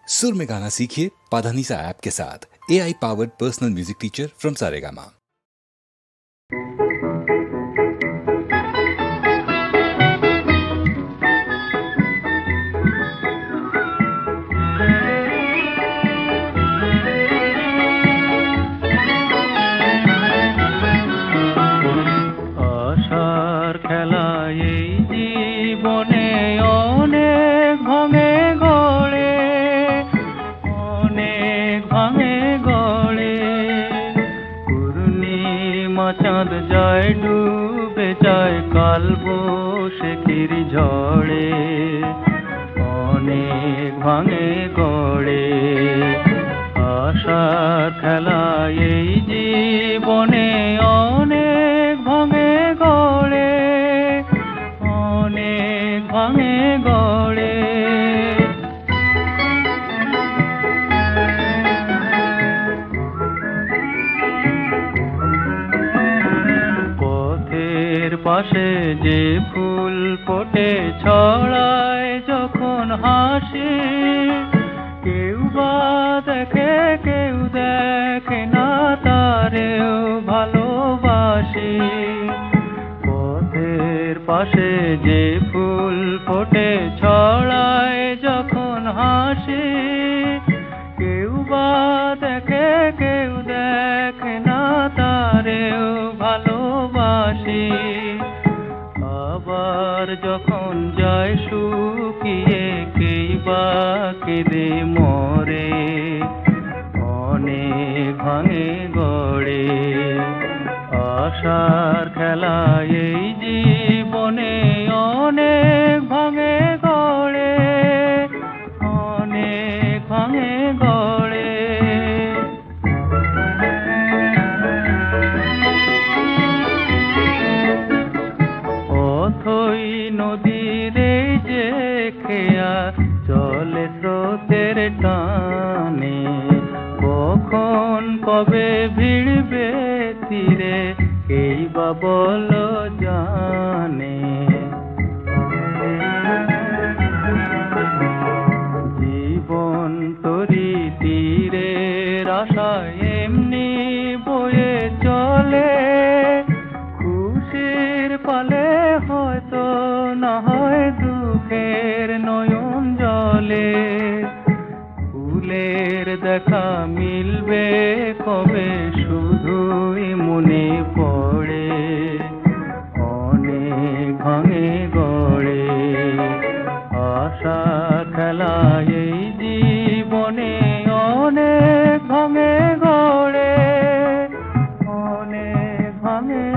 सुर में गाना सीखिए पाधानीसा ऐप के साथ। AI powered personal music teacher from Saregama. আশার খেলায় এই জীবনে অনেক ভাঙে গড়ে, অনেক ভাঙে গড়ে। পূর্ণিমা চাঁদ যায় ডুবে যায় কাল বৈশাখীর ঝড়ে, অনেক ভাঙে গড়ে। আশার খেলায় এই জীবনে অনেক ভাঙে গড়ে, অনেক ভাঙে গড়ে। পথের পাশে যে ফুল ফোটে ছড়ায় যখন হাসি, কেউ বা দেখে কেউ দেখে না তারেও ভালোবাসি। পথের পাশে যে ফুল ফোটে ছড়ায় যখন হাসি, কেউ বা দেখে কেউ দেখে না তারেও ভালোবাসি। আবার যখন যায় শুকিয়ে কেই বা কেঁদে মরে, অনেক ভাঙে গড়ে। আশার খেলায় এই জীবনে অনেক ভাঙে গড়ে, অনেক ভাঙে গড়ে। অথই নদীর এই যে খেয়া চলে স্রোতের টানে, কখন কবে ভিড়বে তীরে কেই বা বলো জানে। জীবন তরি তীরের আশায় এমনি বয়ে চলে, খুশির পালে হয়তো না হয় দুঃখের নয়ন জলে। ফুলের দেখা মিলবে কবে শুধুই মনে পড়ে, অনেক ভাঙে গড়ে। আশা খেলায় এই জীবনে অনেক ভাঙে গড়ে, অনেক ভাঙে